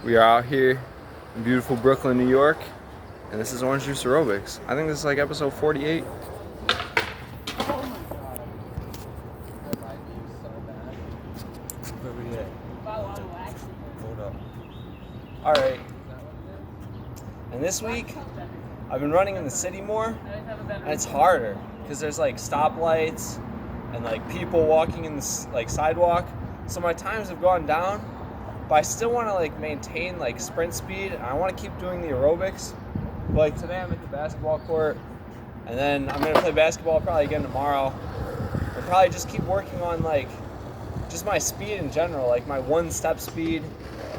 We are out here in beautiful Brooklyn, New York, and this is Orange Juice Aerobics. I think this is like episode 48. Alright, and this week I've been running in the city more, and it's harder because there's like stoplights and like people walking in the like sidewalk, so my times have gone down, but I still want to like maintain like sprint speed, and I want to keep doing the aerobics. But like today I'm at the basketball court, and then I'm going to play basketball probably again tomorrow, and probably just keep working on like just my speed in general, like my one step speed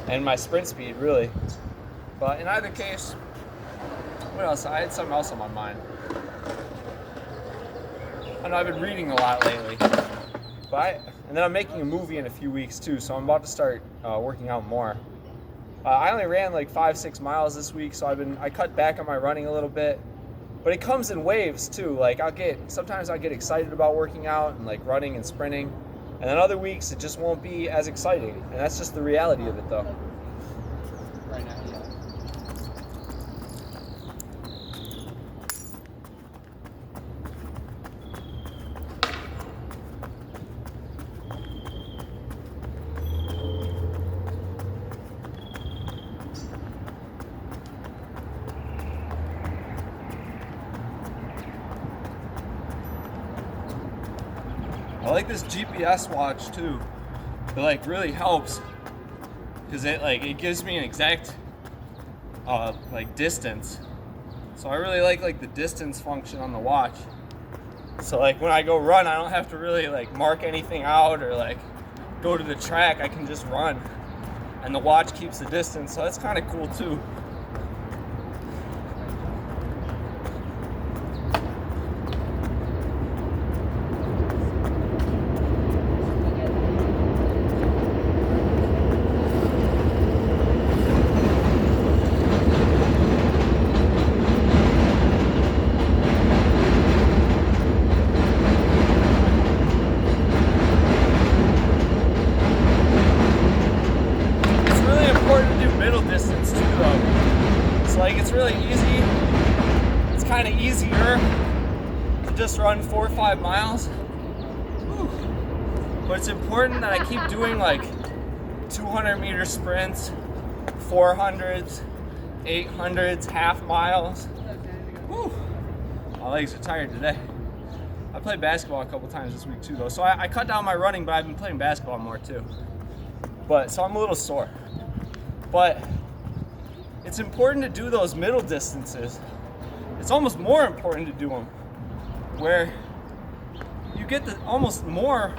and my sprint speed, really. But in either case, what else? I had something else on my mind. I know I've been reading a lot lately, and then I'm making a movie in a few weeks too, so I'm about to start working out more. I only ran like 5-6 miles this week, so I cut back on my running a little bit, but it comes in waves too. Like sometimes I get excited about working out and like running and sprinting, and then other weeks it just won't be as exciting, and that's just the reality of it though. Right now, yeah. I like this GPS watch too. It like really helps because it gives me an exact like distance. So I really like the distance function on the watch. So like when I go run, I don't have to really like mark anything out or like go to the track. I can just run, and the watch keeps the distance. So that's kind of cool too. It's really easy. It's kind of easier to just run 4 or 5 miles. Whew. But it's important that I keep doing like 200-meter sprints, 400s, 800s, half miles. Whew. My legs are tired today. I played basketball a couple times this week too though, so I cut down my running, but I've been playing basketball more too. So I'm a little sore. But it's important to do those middle distances. It's almost more important to do them where you get almost more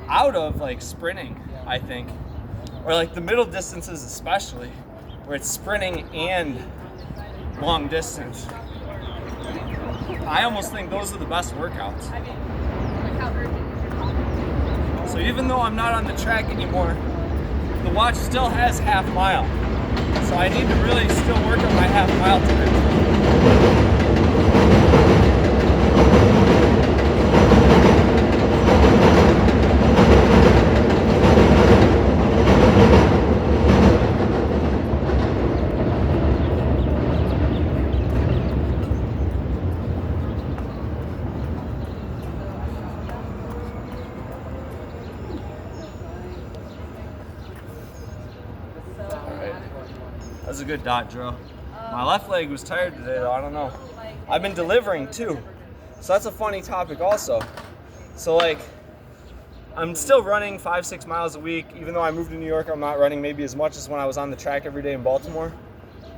out of like sprinting, I think, or like the middle distances especially, where it's sprinting and long distance. I almost think those are the best workouts. So even though I'm not on the track anymore, the watch still has half mile. So I need to really still work on my half mile today. That was a good dot drill. My left leg was tired today though, I don't know. I've been delivering too. So that's a funny topic also. So like, I'm still running 5-6 miles a week. Even though I moved to New York, I'm not running maybe as much as when I was on the track every day in Baltimore.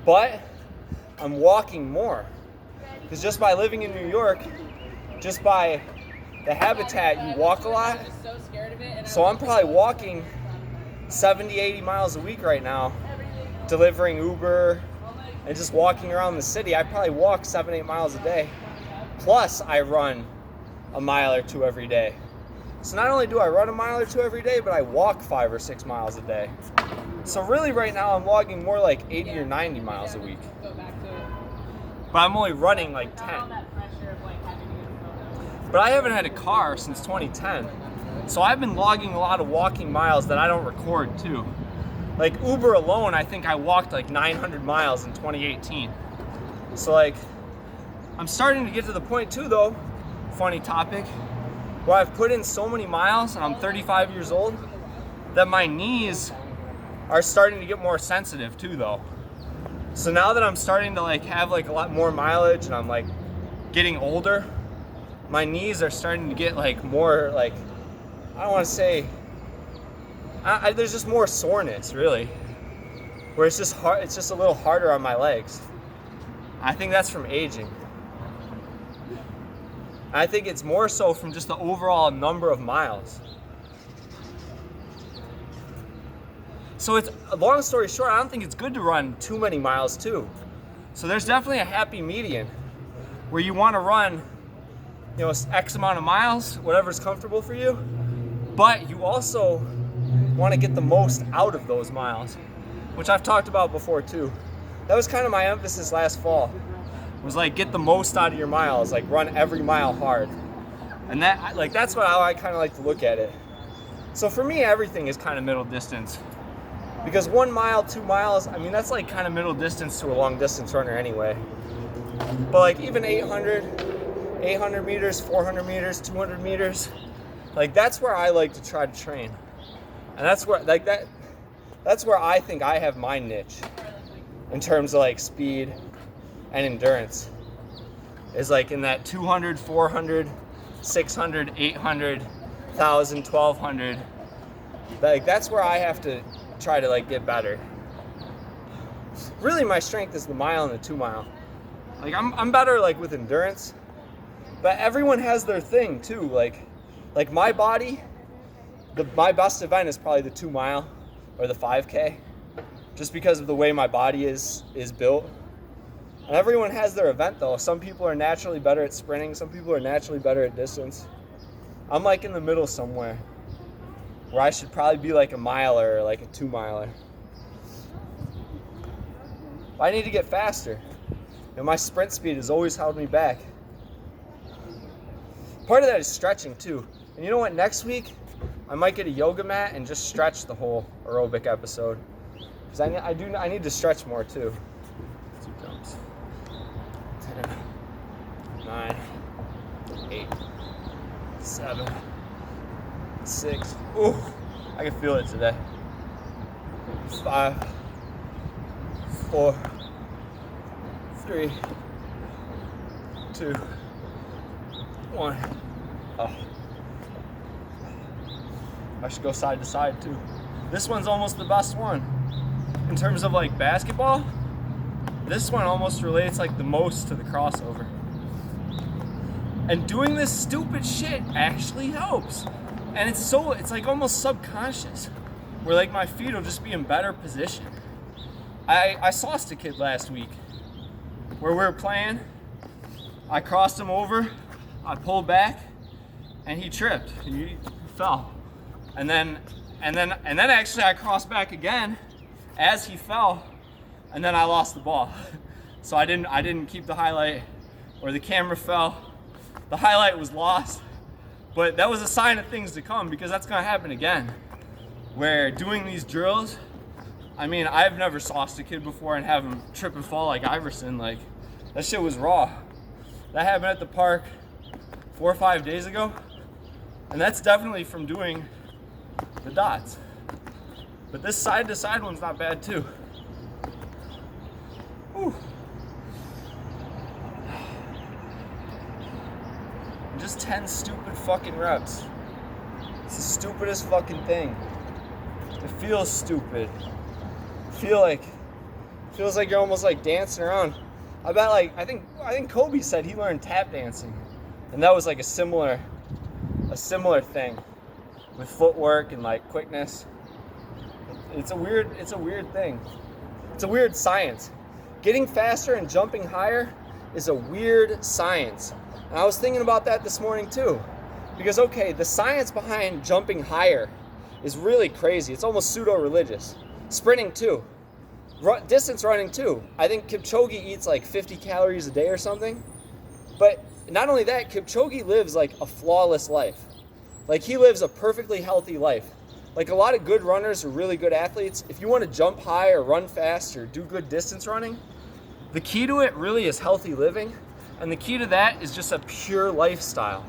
But I'm walking more. Because just by living in New York, just by the habitat, you walk a lot. So I'm probably walking 70, 80 miles a week right now, delivering Uber and just walking around the city. I probably walk 7-8 miles a day. Plus I run a mile or 2 every day. So not only do I run a mile or 2 every day, but I walk 5 or 6 miles a day. So really right now I'm logging more like 80 or 90 miles a week. But I'm only running like 10. But I haven't had a car since 2010. So I've been logging a lot of walking miles that I don't record too. Like Uber alone, I think I walked like 900 miles in 2018. So like, I'm starting to get to the point too though, funny topic, where I've put in so many miles and I'm 35 years old that my knees are starting to get more sensitive too though. So now that I'm starting to like have like a lot more mileage and I'm like getting older, my knees are starting to get like more like, I don't want to say, there's just more soreness really, where it's just hard, it's just a little harder on my legs. I think that's from aging. I think it's more so from just the overall number of miles. So it's, long story short, I don't think it's good to run too many miles too. So there's definitely a happy median where you want to run, you know, X amount of miles, whatever's comfortable for you, but you also want to get the most out of those miles, which I've talked about before too. That was kind of my emphasis last fall, was like get the most out of your miles, like run every mile hard. And that, like, that's how I kind of like to look at it. So for me, everything is kind of middle distance, because 1 mile, 2 miles, I mean, that's like kind of middle distance to a long distance runner anyway. But like even 800 meters, 400 meters, 200 meters, like that's where I like to try to train. And that's where, like that's where I think I have my niche in terms of like speed and endurance, is like in that 200, 400, 600, 800, 1,000, 1,200. Like that's where I have to try to like get better. Really my strength is the mile and the 2 mile. Like I'm better like with endurance, but everyone has their thing too. Like my body, my best event is probably the 2 mile or the 5K, just because of the way my body is built. And everyone has their event though. Some people are naturally better at sprinting, some people are naturally better at distance. I'm like in the middle somewhere, where I should probably be like a miler or like a 2 miler. I need to get faster. You know, my sprint speed has always held me back. Part of that is stretching too. And you know what, next week I might get a yoga mat and just stretch the whole aerobic episode, because I need to stretch more too. 2 jumps. 10, 9, 8, 7, 6. Ooh, I can feel it today. 5, 4, 3, 2, 1. Oh. I should go side to side too. This one's almost the best one. In terms of like basketball, this one almost relates like the most to the crossover. And doing this stupid shit actually helps. And it's like almost subconscious, where like my feet will just be in better position. I sauced a kid last week where we were playing. I crossed him over, I pulled back, and he tripped. He fell. And then actually I crossed back again as he fell, and then I lost the ball. So I didn't keep the highlight, or the camera fell. The highlight was lost. But that was a sign of things to come, because that's gonna happen again. Where doing these drills, I mean, I've never sauced a kid before and have him trip and fall like Iverson. Like, that shit was raw. That happened at the park 4 or 5 days ago. And that's definitely from doing the dots. But this side to side one's not bad too. Whew. Just 10 stupid fucking reps. It's the stupidest fucking thing. It feels stupid. Feels like you're almost like dancing around. I bet like I think Kobe said he learned tap dancing, and that was like a similar thing with footwork and like quickness. It's a weird thing. It's a weird science. Getting faster and jumping higher is a weird science. And I was thinking about that this morning too. Because okay, the science behind jumping higher is really crazy. It's almost pseudo-religious. Sprinting too. Distance running too. I think Kipchoge eats like 50 calories a day or something. But not only that, Kipchoge lives like a flawless life. Like he lives a perfectly healthy life. like a lot of good runners or really good athletes, if you want to jump high or run fast or do good distance running, the key to it really is healthy living. And the key to that is just a pure lifestyle.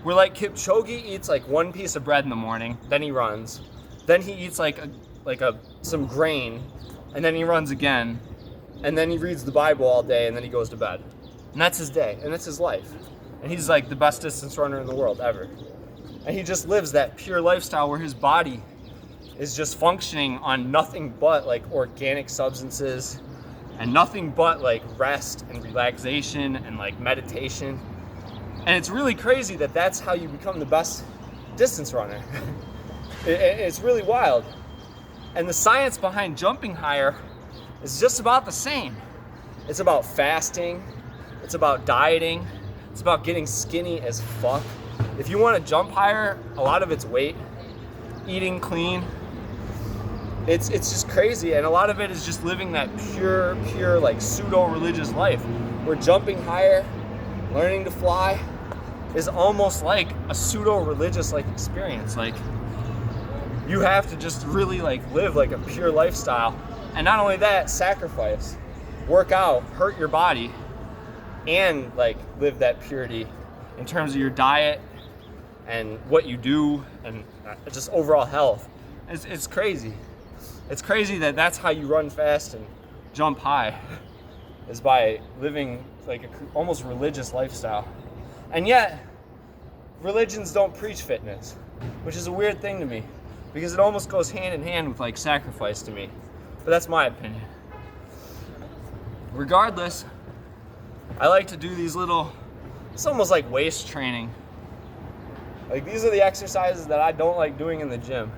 Where like Kipchoge eats like one piece of bread in the morning, then he runs. Then he eats some grain, and then he runs again. And then he reads the Bible all day, and then he goes to bed. And that's his day, and that's his life. And he's like the best distance runner in the world ever. And he just lives that pure lifestyle where his body is just functioning on nothing but like organic substances and nothing but like rest and relaxation and like meditation. And it's really crazy that that's how you become the best distance runner. It's really wild. And the science behind jumping higher is just about the same. It's about fasting. It's about dieting. It's about getting skinny as fuck. If you want to jump higher, a lot of it's weight, eating clean. It's just crazy. And a lot of it is just living that pure like pseudo-religious life where jumping higher, learning to fly is almost like a pseudo-religious like experience. Like you have to just really like live like a pure lifestyle. And not only that, sacrifice, work out, hurt your body, and like live that purity in terms of your diet and what you do and just overall health. It's crazy. It's crazy that that's how you run fast and jump high, is by living like a almost religious lifestyle. And yet, religions don't preach fitness, which is a weird thing to me because it almost goes hand in hand with like sacrifice to me. But that's my opinion. Regardless, I like to do these little, it's almost like waist training. Like these are the exercises that I don't like doing in the gym.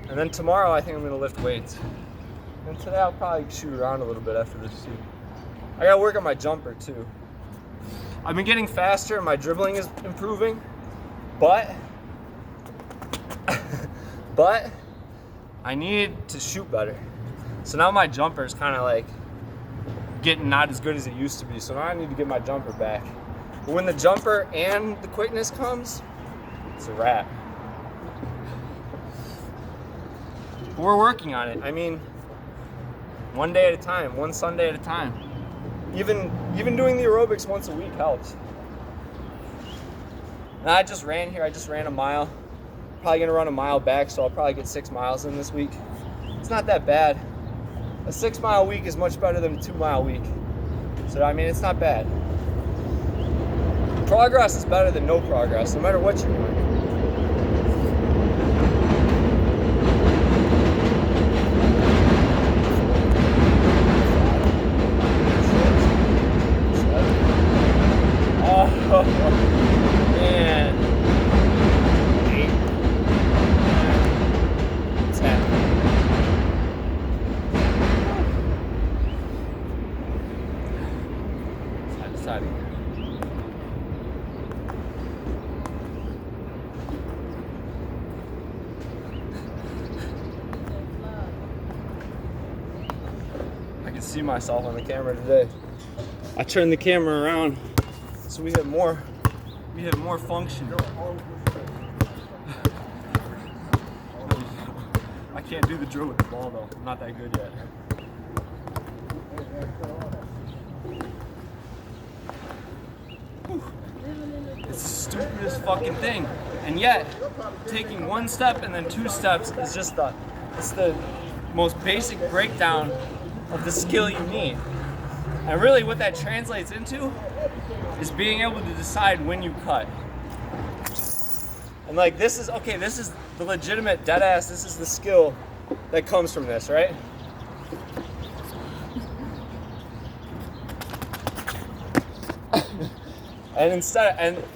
And then tomorrow I think I'm gonna lift weights. And today I'll probably shoot around a little bit after this too. I gotta work on my jumper too. I've been getting faster and my dribbling is improving, but I need to shoot better. So now my jumper is kind of like getting not as good as it used to be. So now I need to get my jumper back. But when the jumper and the quickness comes, it's a wrap. But we're working on it. I mean, one day at a time, one Sunday at a time. Even doing the aerobics once a week helps. Now I just ran here. I just ran a mile. Probably gonna run a mile back, so I'll probably get 6 miles in this week. It's not that bad. A 6 mile week is much better than a 2 mile week. So I mean, it's not bad. Progress is better than no progress, no matter what you're doing. Oh, man. 8, 9, 10. Side to side again. I can see myself on the camera today. I turned the camera around so we have more function. I can't do the drill with the ball though. I'm not that good yet. Whew. It's the stupidest fucking thing. And yet, taking one step and then 2 steps is just it's the most basic breakdown of the skill you need. And really what that translates into is being able to decide when you cut. And like this is the legitimate dead ass, this is the skill that comes from this, right? And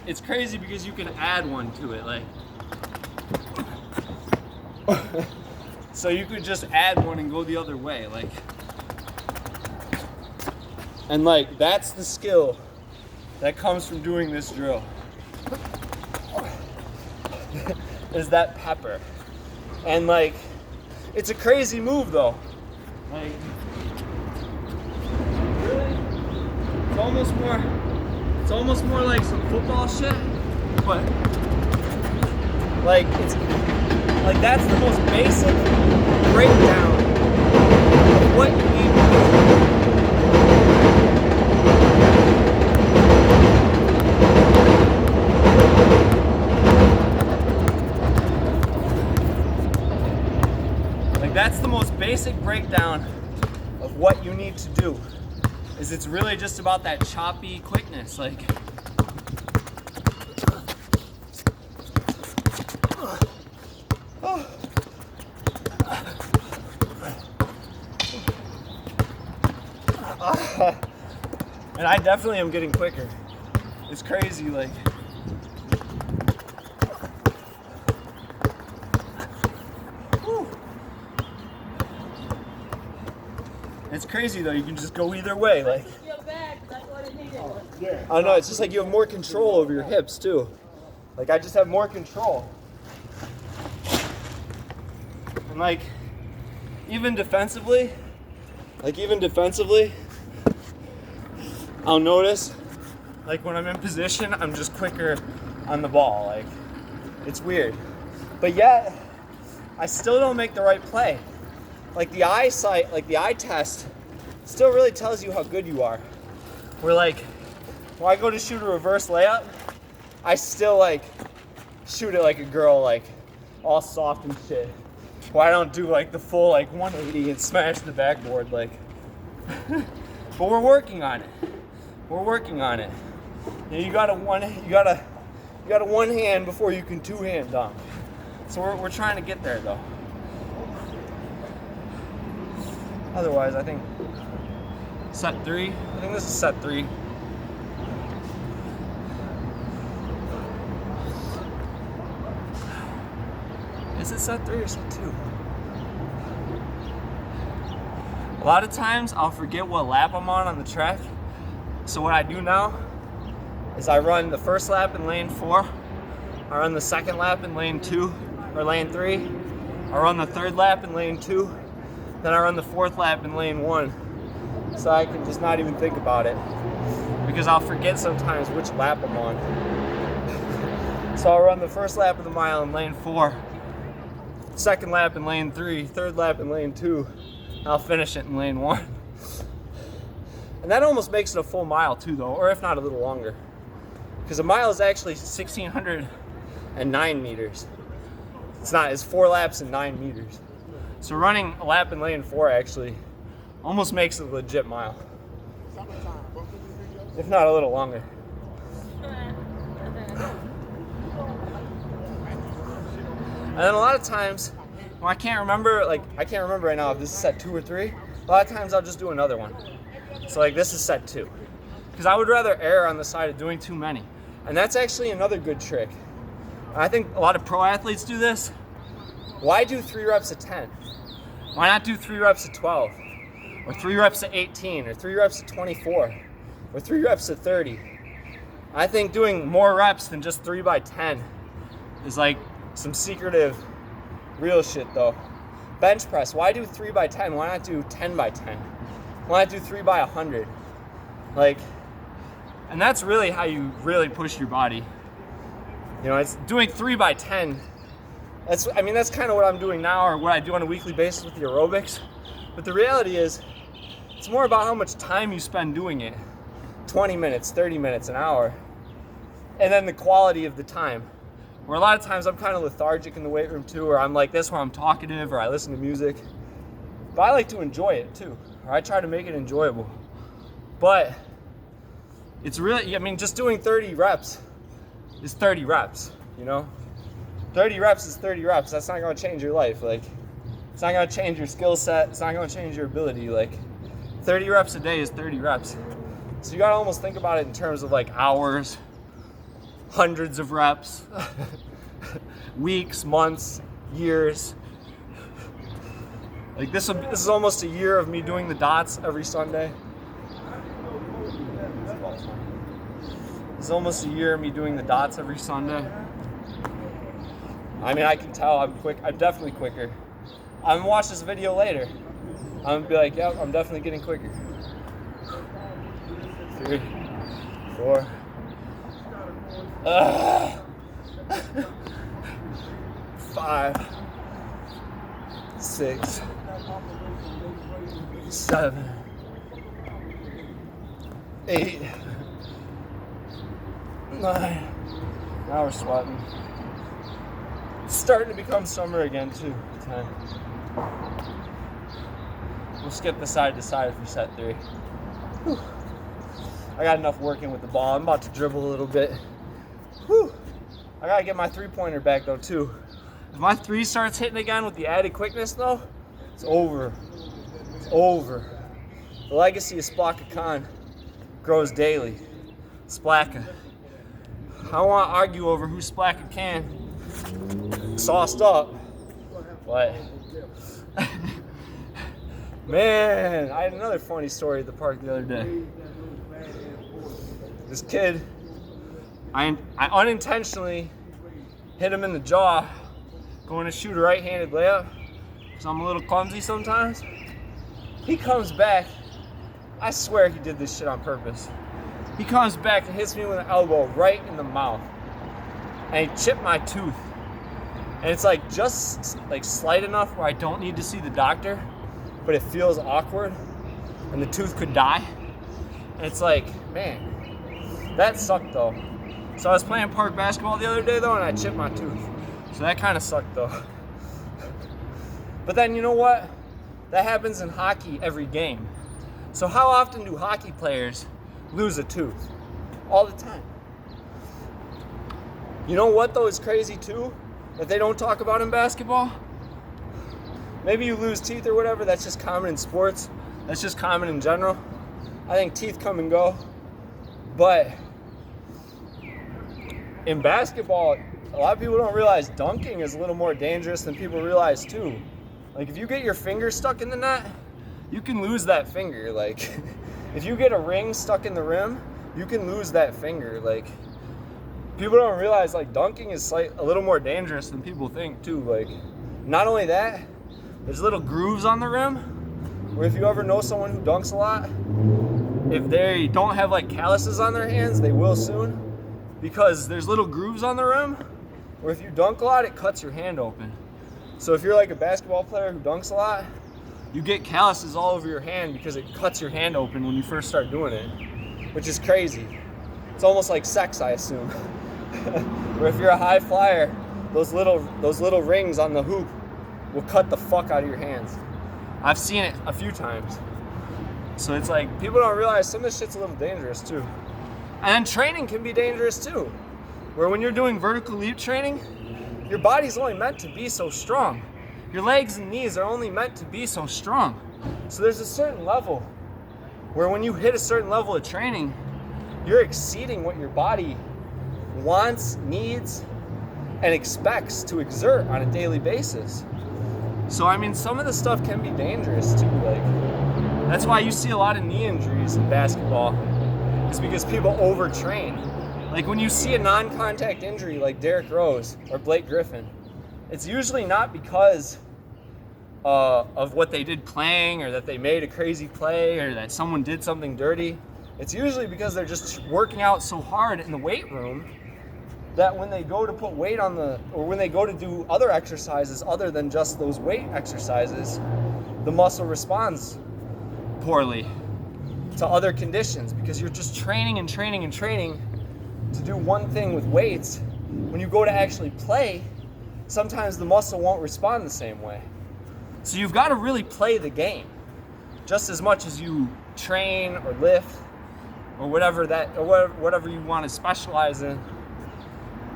it's crazy because you can add one to it, like so you could just add one and go the other way, like. And like that's the skill that comes from doing this drill. Is that pepper. And like it's a crazy move though. Like really? It's almost more like some football shit, but Like it's like that's the most basic breakdown of what you need to do. That's the most basic breakdown of what you need to do. Is it's really just about that choppy quickness. Like and I definitely am getting quicker. It's crazy, like it's crazy though, you can just go either way. Like, I don't know, it's just like you have more control over your hips too. Like I just have more control. And like, even defensively, I'll notice, like when I'm in position, I'm just quicker on the ball. Like, it's weird. But yet, I still don't make the right play. Like the eyesight, like the eye test still really tells you how good you are. Where like, when I go to shoot a reverse layup, I still like shoot it like a girl, like all soft and shit. Where I don't do like the full like 180 and smash the backboard like. But we're working on it. We're working on it. You gotta one hand before you can two hand dunk. So we're trying to get there though. Otherwise, I think set 3. I think this is set 3. Is it set 3 or set 2? A lot of times I'll forget what lap I'm on the track. So what I do now is I run the first lap in lane 4. I run the second lap in lane 2 or lane 3. I run the third lap in lane 2. Then I run the fourth lap in lane 1, so I can just not even think about it, because I'll forget sometimes which lap I'm on. So I'll run the first lap of the mile in lane 4, second lap in lane 3, third lap in lane 2, and I'll finish it in lane 1. And that almost makes it a full mile too though, or if not a little longer, because a mile is actually 1,609 meters. It's 4 laps and 9 meters. So running a lap in lane 4 actually almost makes it a legit mile, if not a little longer. And then a lot of times, when I can't remember right now if this is set 2 or 3, a lot of times I'll just do another one. So like this is set 2, because I would rather err on the side of doing too many. And that's actually another good trick. I think a lot of pro athletes do this. Why do 3 reps at 10? Why not do 3 reps at 12? Or 3 reps at 18? Or 3 reps at 24? Or 3 reps at 30? I think doing more reps than just 3 by 10 is like some secretive real shit though. Bench press, why do 3 by 10? Why not do 10 by 10? Why not do 3 by 100? Like, and that's really how you really push your body. You know, it's doing 3 by 10. That's kind of what I'm doing now, or what I do on a weekly basis with the aerobics. But the reality is, it's more about how much time you spend doing it. 20 minutes, 30 minutes, an hour. And then the quality of the time. Where a lot of times I'm kind of lethargic in the weight room too, or I'm like this where I'm talkative, or I listen to music. But I like to enjoy it too, or I try to make it enjoyable. But it's really, just doing 30 reps is 30 reps, you know? 30 reps is 30 reps. That's not going to change your life. Like, it's not going to change your skill set. It's not going to change your ability. Like, 30 reps a day is 30 reps. So you got to almost think about it in terms of like hours, hundreds of reps, weeks, months, years. Like this is almost a year of me doing the dots every Sunday. It's almost a year of me doing the dots every Sunday. I can tell I'm quick. I'm definitely quicker. I'm gonna watch this video later. I'm gonna be like, yep, I'm definitely getting quicker. 3, 4. 5, 6, 7, 8, 9. Now we're sweating. It's starting to become summer again too. 10. We'll skip the side to side for set 3. Whew. I got enough working with the ball. I'm about to dribble a little bit. Whew. I gotta get my 3-pointer back though too. If my 3 starts hitting again with the added quickness though, it's over. It's over. The legacy of Splaka Khan grows daily. Splaka. I don't want to argue over who Splaka can. Sauced up. But man, I had another funny story at the park the other day. This kid, I unintentionally hit him in the jaw going to shoot a right-handed layup because I'm a little clumsy sometimes. He comes back. I swear he did this shit on purpose. He comes back and hits me with an elbow right in the mouth. And he chipped my tooth. And it's like just like slight enough where I don't need to see the doctor, but it feels awkward and the tooth could die. And it's like, man, that sucked though. So I was playing park basketball the other day though, and I chipped my tooth. So that kind of sucked though. But then you know what? That happens in hockey every game. So how often do hockey players lose a tooth? All the time. You know what though is crazy too? That they don't talk about in basketball? Maybe you lose teeth or whatever, that's just common in sports. That's just common in general. I think teeth come and go. But in basketball, a lot of people don't realize dunking is a little more dangerous than people realize too. Like if you get your finger stuck in the net, you can lose that finger. Like if you get a ring stuck in the rim, you can lose that finger. Like people don't realize like dunking is a little more dangerous than people think too. Like not only that, there's little grooves on the rim where if you ever know someone who dunks a lot, if they don't have like calluses on their hands, they will soon, because there's little grooves on the rim where if you dunk a lot, it cuts your hand open. So if you're like a basketball player who dunks a lot, you get calluses all over your hand because it cuts your hand open when you first start doing it, which is crazy. It's almost like sex, I assume. Where if you're a high flyer, those little rings on the hoop will cut the fuck out of your hands. I've seen it a few times. So it's like, people don't realize some of this shit's a little dangerous too. And then training can be dangerous too. Where when you're doing vertical leap training, your body's only meant to be so strong. Your legs and knees are only meant to be so strong. So there's a certain level where when you hit a certain level of training, you're exceeding what your body wants, needs, and expects to exert on a daily basis. So I mean, some of the stuff can be dangerous too. Like that's why you see a lot of knee injuries in basketball, is because people overtrain. Like when you see a non-contact injury like Derrick Rose or Blake Griffin, it's usually not because of what they did playing, or that they made a crazy play, or that someone did something dirty. It's usually because they're just working out so hard in the weight room that when they go to put weight on or when they go to do other exercises other than just those weight exercises, the muscle responds poorly to other conditions, because you're just training and training and training to do one thing with weights. When you go to actually play, sometimes the muscle won't respond the same way. So you've got to really play the game just as much as you train or lift or whatever you want to specialize in.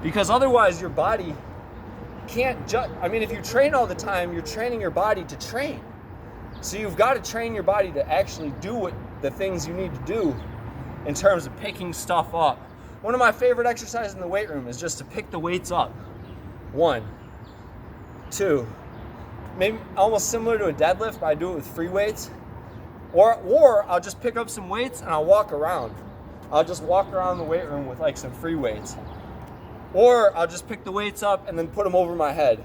Because otherwise your body can't if you train all the time, you're training your body to train. So you've got to train your body to actually do the things you need to do in terms of picking stuff up. One of my favorite exercises in the weight room is just to pick the weights up. 1, 2, maybe almost similar to a deadlift, but I do it with free weights. Or I'll just pick up some weights and I'll walk around. I'll just walk around the weight room with like some free weights. Or I'll just pick the weights up and then put them over my head.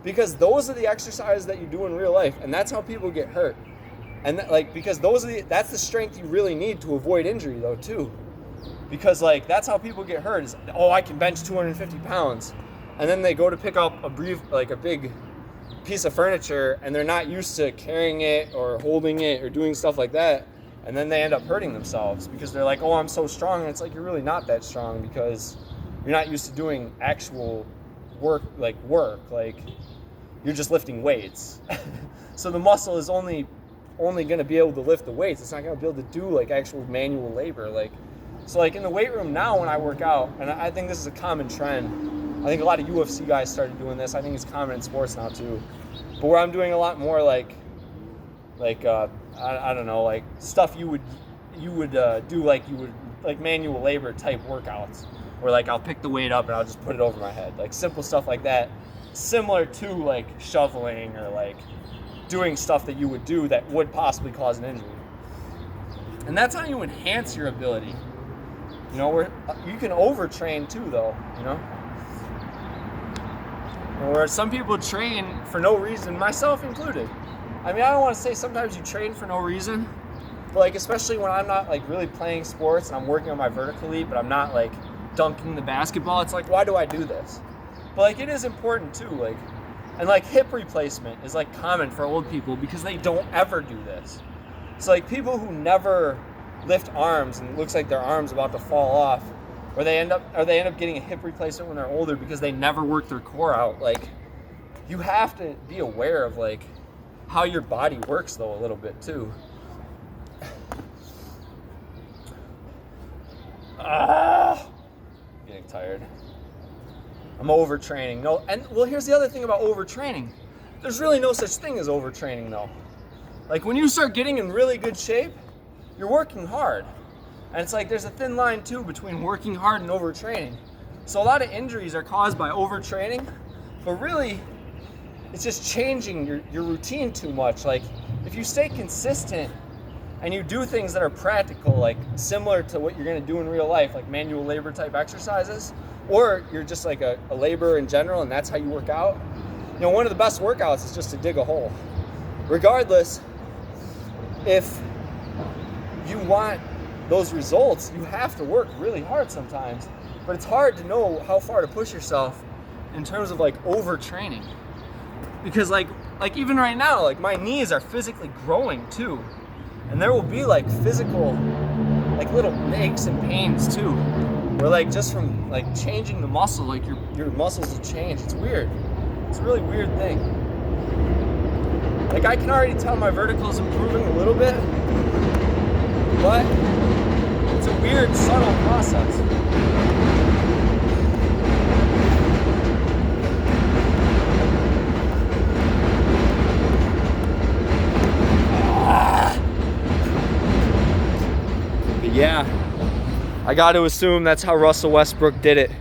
Because those are the exercises that you do in real life, and that's how people get hurt. And because that's the strength you really need to avoid injury though too. Because like that's how people get hurt is, oh, I can bench 250 pounds. and then they go to pick up a big piece of furniture, and they're not used to carrying it or holding it or doing stuff like that, and then they end up hurting themselves because they're like, oh, I'm so strong, and it's like, you're really not that strong because you're not used to doing actual work, like you're just lifting weights. So the muscle is only going to be able to lift the weights. It's not going to be able to do like actual manual labor. So in the weight room now when I work out, and I think this is a common trend. I think a lot of UFC guys started doing this. I think it's common in sports now too. But where I'm doing a lot more I don't know, like stuff you would do like manual labor type workouts, where like I'll pick the weight up and I'll just put it over my head, like simple stuff like that, similar to like shoveling or like doing stuff that you would do that would possibly cause an injury. And that's how you enhance your ability. You know, where you can overtrain too, though. You know, where some people train for no reason, myself included. I mean, I don't want to say sometimes you train for no reason, but like especially when I'm not like really playing sports and I'm working on my vertical leap, but I'm not like dunking the basketball. It's like, why do I do this? But like it is important too. Like, and like hip replacement is like common for old people because they don't ever do this. So like people who never lift arms and it looks like their arm's about to fall off, or they end up getting a hip replacement when they're older because they never work their core out. Like, you have to be aware of like how your body works though a little bit too. Getting tired. I'm overtraining. No, and well, here's the other thing about overtraining. There's really no such thing as overtraining though. Like when you start getting in really good shape, you're working hard. And it's like there's a thin line too between working hard and overtraining. So a lot of injuries are caused by overtraining, but really it's just changing your routine too much. Like if you stay consistent and you do things that are practical, like similar to what you're gonna do in real life, like manual labor type exercises, or you're just like a laborer in general and that's how you work out. You know, one of the best workouts is just to dig a hole. Regardless, if you want those results, you have to work really hard sometimes. But it's hard to know how far to push yourself in terms of like overtraining. Because like even right now, like my knees are physically growing too. And there will be like physical, like little aches and pains too. Where like just from like changing the muscle, like your muscles will change. It's weird. It's a really weird thing. Like I can already tell my vertical is improving a little bit, but it's a weird, subtle process. But yeah, I got to assume that's how Russell Westbrook did it.